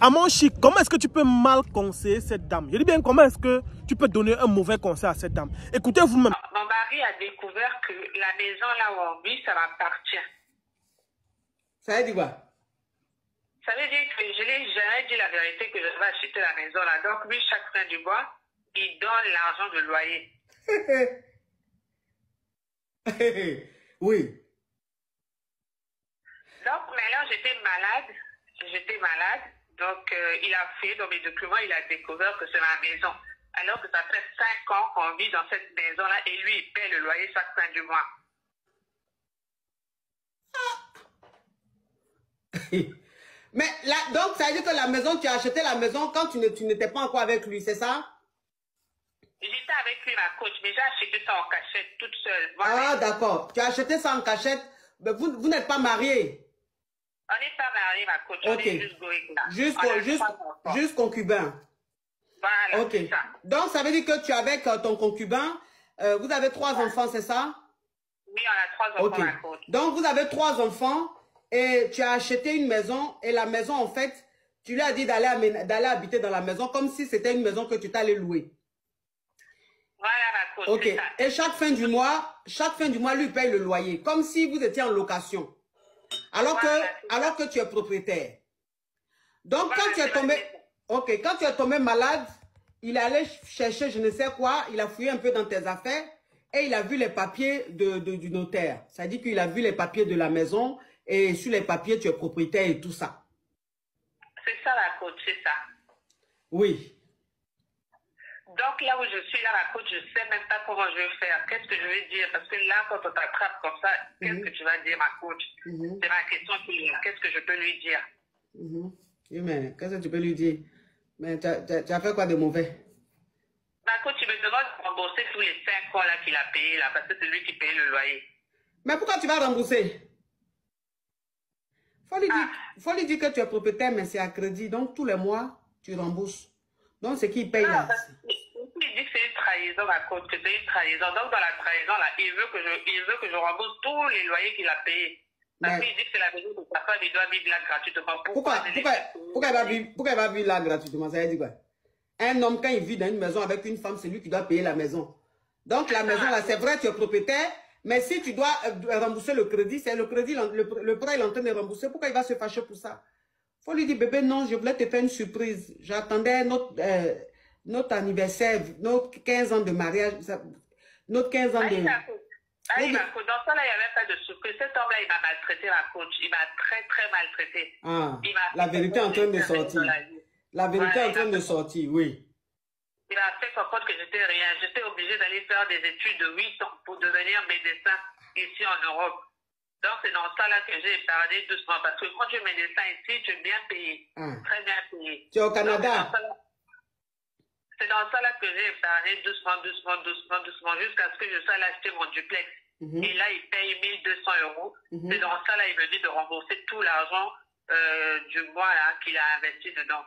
À mon chic, comment est-ce que tu peux mal conseiller cette dame? Je dis bien, comment est-ce que tu peux donner un mauvais conseil à cette dame? Écoutez vous-même. Mon mari a découvert que la maison là où on vit, ça m'appartient. Ça veut dire quoi? Ça veut dire que je n'ai jamais dit la vérité que je vais acheter la maison là. Donc lui, chaque fin du mois, il donne l'argent de loyer. Oui. Donc maintenant, j'étais malade. Donc il a fait dans mes documents, il a découvert que c'est ma maison. Alors que ça fait 5 ans qu'on vit dans cette maison-là et lui, il paie le loyer chaque fin du mois. Mais là, donc ça veut dire que la maison, tu as acheté la maison quand tu n'étais pas encore avec lui, c'est ça? J'étais avec lui, ma coach, mais j'ai acheté ça en cachette toute seule. Ah, d'accord. Tu as acheté ça en cachette. Mais vous n'êtes pas mariés? On n'est pas mariés, ma coach. On est juste goïna. Juste concubin. Voilà, ok. c'est ça. Donc, ça veut dire que tu es avec ton concubin. Vous avez 3 enfants, c'est ça? Oui, on a 3 enfants, ma coach. Donc, vous avez 3 enfants et tu as acheté une maison. Et la maison, en fait, tu lui as dit d'aller habiter dans la maison comme si c'était une maison que tu t'allais louer. Voilà, ma coach. Ok. Et chaque fin du mois, lui paye le loyer. Comme si vous étiez en location. Alors que tu es propriétaire. Donc, quand tu es tombé... Ok, quand tu es tombé malade, il allait chercher je ne sais quoi, il a fouillé un peu dans tes affaires et il a vu les papiers du notaire. Ça dit qu'il a vu les papiers de la maison et sur les papiers, tu es propriétaire et tout ça. C'est ça la coach, c'est ça. Oui. Donc là où je suis, là, ma coach, je ne sais même pas comment je vais faire. Qu'est-ce que je vais dire? Parce que là, quand on t'attrape comme ça, qu'est-ce que tu vas dire, ma coach? C'est ma question qui est là. Qu'est-ce que je peux lui dire? Oui, mais qu'est-ce que tu peux lui dire? Mais tu as fait quoi de mauvais? Ma coach, tu me demandes de rembourser tous les 5 ans là qu'il a payé, là, parce que c'est lui qui paye le loyer. Mais pourquoi tu vas rembourser? Faut lui dire que tu es propriétaire, mais c'est à crédit. Donc, tous les mois, tu rembourses. Donc, c'est qui paye là? Il dit que c'est une trahison, ma coach, que c'est une trahison. Donc, dans la trahison, là, il veut que je rembourse tous les loyers qu'il a payés. Parce qu'il dit que c'est la maison de sa femme, il doit vivre là gratuitement. Pourquoi il va vivre là gratuitement? Ça veut dire quoi? Un homme, quand il vit dans une maison avec une femme, c'est lui qui doit payer la maison. Donc, la maison, là, c'est vrai, tu es propriétaire, mais si tu dois rembourser le crédit, c'est le crédit, le prêt, il est en train de rembourser. Pourquoi il va se fâcher pour ça? Faut lui dire, bébé, non, je voulais te faire une surprise. J'attendais notre anniversaire, notre 15 ans de mariage, notre 15 ans de... Allez, ma coach, dans ça, là, il n'y avait pas de surprise. Cet homme-là, il m'a maltraité, ma coach. Il m'a très, très maltraité. Ah, la vérité est en train de sortir. La vérité est en train de sortir, oui. Il m'a fait comprendre que j'étais rien. J'étais obligée d'aller faire des études de 8 ans pour devenir médecin ici en Europe. Donc, c'est dans ça là que j'ai épargné doucement. Parce que quand tu es médecin ici, tu es bien payé. Très bien payé. Tu es au Canada? C'est dans ça là que j'ai épargné doucement, jusqu'à ce que je sois acheter mon duplex. Et là, il paye 1 200 €. C'est dans ça là, il me dit de rembourser tout l'argent du mois là qu'il a investi dedans.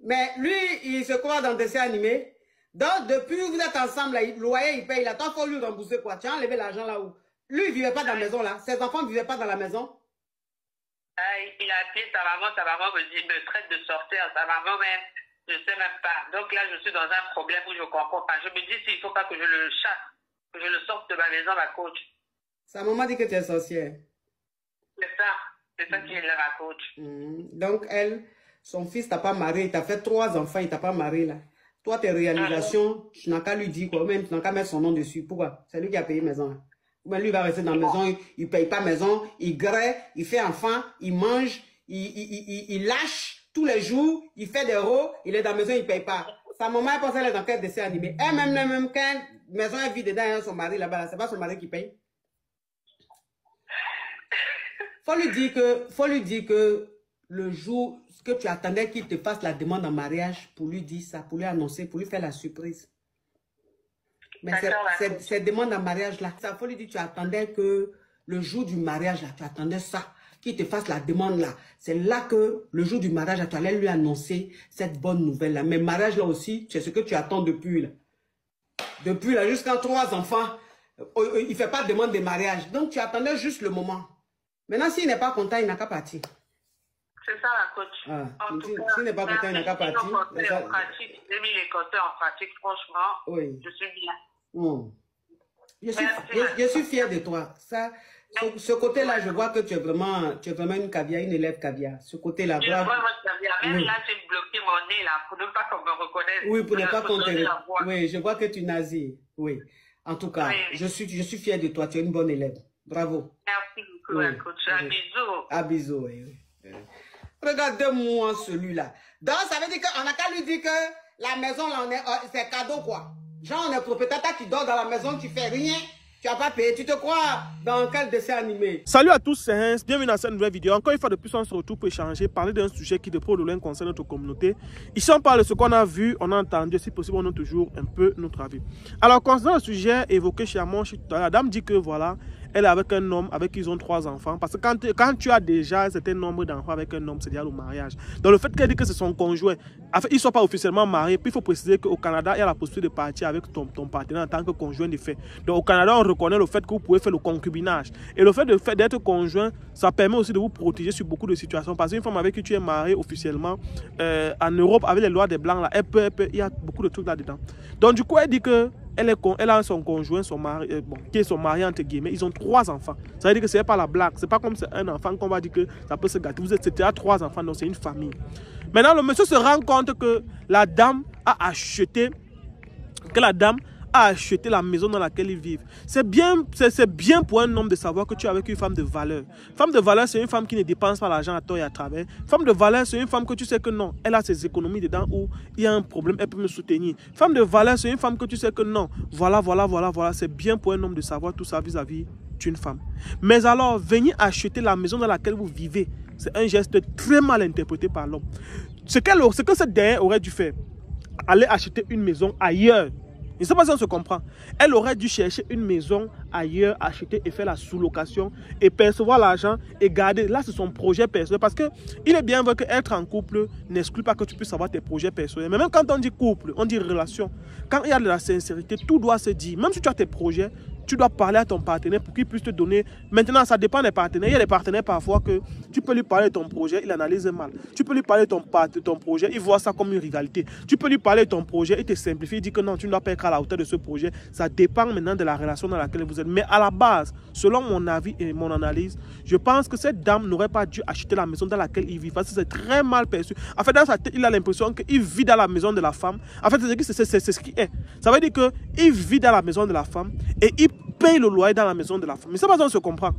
Mais lui, il se croit dans des dessins animés. Donc, depuis que vous êtes ensemble, là, le loyer, il paye. Là, tant qu'il faut lui rembourser quoi? Tu as enlevé l'argent là où? Lui, il ne vivait pas dans la maison là. Ses enfants ne vivaient pas dans la maison. Il a appelé sa maman me traite de sorcière. Sa maman même, je ne sais même pas. Donc là, je suis dans un problème où je ne comprends pas. Je me dis s'il ne faut pas que je le chasse, que je le sorte de ma maison, ma coach. Sa maman dit que tu es sorcière. C'est ça qui est là, ma coach. Donc elle, son fils t'a pas marié, il t'a fait 3 enfants, il t'a pas marié là. Toi, tes réalisations, tu n'as qu'à lui dire quoi, même tu n'as qu'à mettre son nom dessus. Pourquoi? C'est lui qui a payé maison là. Mais lui, il va rester dans la maison, il ne paye pas maison, il grée, il fait enfant, il mange, il lâche tous les jours, il fait des rôles, il est dans la maison, il ne paye pas. Sa maman, elle pense qu'elle est dans quel dessin animé. Elle-même, quand la maison est vide dedans, il y a son mari là-bas, c'est pas son mari qui paye. Faut lui dire que le jour que tu attendais qu'il te fasse la demande en mariage, pour lui dire ça, pour lui annoncer, pour lui faire la surprise. Mais cette demande en mariage là, ça faut lui dire tu attendais que le jour du mariage là, tu attendais ça, qu'il te fasse la demande là. C'est là que le jour du mariage là, tu allais lui annoncer cette bonne nouvelle là. Mais mariage là aussi, c'est ce que tu attends depuis là. Depuis là, jusqu'à 3 enfants, il ne fait pas de demande de mariage. Donc tu attendais juste le moment. Maintenant, s'il n'est pas content, il n'a qu'à partir. C'est ça la coach. Ah, En tout cas, si n'est pas content, il n'a qu'à partir. J'ai mis les conseils en pratique, franchement. Oui. Je suis bien. Je suis fière de toi. Ça, ce côté-là, je vois que tu es vraiment une caviar, une élève caviar. Ce côté-là, je bravo. Même là, j'ai bloqué mon nez là, pour ne pas qu'on me reconnaisse. Oui, pour ne pas qu'on te... Oui, je vois que tu nasis. Oui. En tout cas, je suis fière de toi. Tu es une bonne élève. Bravo. Merci beaucoup, coach. Un bisou. Un bisou, oui. Regardez-moi celui-là. Donc, ça veut dire qu'on n'a qu'à lui dire que la maison, là, c'est cadeau, quoi. Genre, on est propriétaire, tu dors dans la maison, tu fais rien. Tu n'as pas payé, tu te crois dans quel dessin animé? Salut à tous, c'est Hans, bienvenue dans cette nouvelle vidéo. Encore une fois de plus, on se retrouve pour échanger, parler d'un sujet qui de près ou de loin concerne notre communauté. Ici, on parle de ce qu'on a vu, on a entendu, si possible, on a toujours un peu notre avis. Alors, concernant le sujet évoqué chez Amon, la dame dit que voilà, elle est avec un homme avec qui ils ont 3 enfants. Parce que quand tu as déjà un certain nombre d'enfants avec un homme, c'est déjà le mariage. Donc le fait qu'elle dit que c'est son conjoint, en fait, ils ne sont pas officiellement mariés. Puis il faut préciser qu'au Canada, il y a la possibilité de partir avec ton partenaire en tant que conjoint de fait. Donc au Canada, on reconnaît le fait que vous pouvez faire le concubinage. Et le fait d'être conjoint, ça permet aussi de vous protéger sur beaucoup de situations. Parce qu'une femme avec qui tu es marié officiellement, en Europe, avec les lois des Blancs, là, il y a beaucoup de trucs là-dedans. Donc du coup, elle dit que elle a son conjoint, son mari, qui est son mari entre guillemets, ils ont 3 enfants. Ça veut dire que ce n'est pas la blague, c'est pas comme c'est un enfant qu'on va dire que ça peut se gâter. Vous êtes déjà 3 enfants, donc c'est une famille. Maintenant, le monsieur se rend compte que la dame a acheté, la maison dans laquelle ils vivent. C'est bien pour un homme de savoir que tu es avec une femme de valeur. Femme de valeur, c'est une femme qui ne dépense pas l'argent à tort et à travers. Femme de valeur, c'est une femme que tu sais que non, elle a ses économies dedans où il y a un problème, elle peut me soutenir. Femme de valeur, c'est une femme que tu sais que non, voilà, c'est bien pour un homme de savoir tout ça vis-à-vis d'une femme. Mais alors, venir acheter la maison dans laquelle vous vivez, c'est un geste très mal interprété par l'homme. Ce que cette dernière aurait dû faire, aller acheter une maison ailleurs. Je ne sais pas si on se comprend. Elle aurait dû chercher une maison ailleurs, acheter et faire la sous-location et percevoir l'argent et garder. Là, c'est son projet personnel. Parce qu'il est bien vrai qu'être en couple n'exclut pas que tu puisses avoir tes projets personnels. Mais même quand on dit couple, on dit relation. Quand il y a de la sincérité, tout doit se dire. Même si tu as tes projets, tu dois parler à ton partenaire pour qu'il puisse te donner. Maintenant, ça dépend des partenaires. Il y a des partenaires parfois que tu peux lui parler de ton projet, il analyse mal. Tu peux lui parler de ton projet, il voit ça comme une rivalité. Tu peux lui parler de ton projet, il te simplifie, il dit que non, tu ne dois pas être à la hauteur de ce projet. Ça dépend maintenant de la relation dans laquelle vous êtes. Mais à la base, selon mon avis et mon analyse, je pense que cette dame n'aurait pas dû acheter la maison dans laquelle il vit. Parce que c'est très mal perçu. En fait, dans sa tête, il a l'impression qu'il vit dans la maison de la femme. En fait, c'est ce qui est. Ça veut dire qu'il vit dans la maison de la femme et il paye le loyer dans la maison de la femme. Mais ça, on se comprend.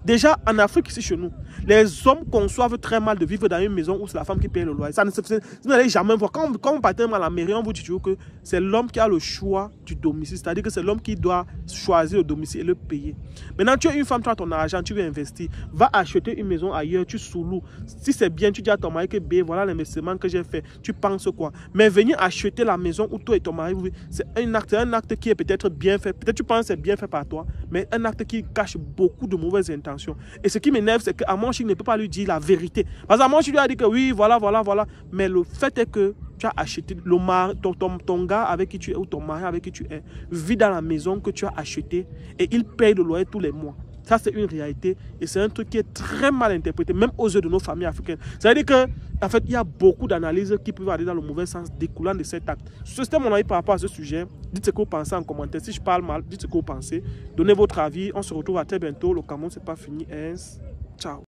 Déjà, en Afrique, ici, chez nous, les hommes conçoivent très mal de vivre dans une maison où c'est la femme qui paye le loyer. Ça, vous n'allez jamais voir. Quand on partait à la mairie, on vous dit toujours que c'est l'homme qui a le choix du domicile. C'est-à-dire que c'est l'homme qui doit choisir le domicile et le payer. Maintenant, tu es une femme, tu as ton argent, tu veux investir. Va acheter une maison ailleurs, tu sous-loues. Si c'est bien, tu dis à ton mari que voilà l'investissement que j'ai fait. Tu penses quoi? Mais venir acheter la maison où toi et ton mari, c'est un acte qui est peut-être bien fait. Peut-être tu penses que c'est bien fait par toi, mais un acte qui cache beaucoup de mauvaises intentions. Et ce qui m'énerve, c'est qu'Amon Ching ne peut pas lui dire la vérité. Parce qu'Amon Ching lui a dit que oui, voilà. Mais le fait est que tu as acheté, ton gars avec qui tu es, ou ton mari avec qui tu es, vit dans la maison que tu as achetée et il paye le loyer tous les mois. Ça, c'est une réalité et c'est un truc qui est très mal interprété, même aux yeux de nos familles africaines. C'est-à-dire qu'en fait, il y a beaucoup d'analyses qui peuvent aller dans le mauvais sens découlant de cet acte. C'était mon avis par rapport à ce sujet. Dites ce que vous pensez en commentaire. Si je parle mal, dites ce que vous pensez. Donnez votre avis. On se retrouve à très bientôt. Le Cameroun, c'est pas fini. Ciao.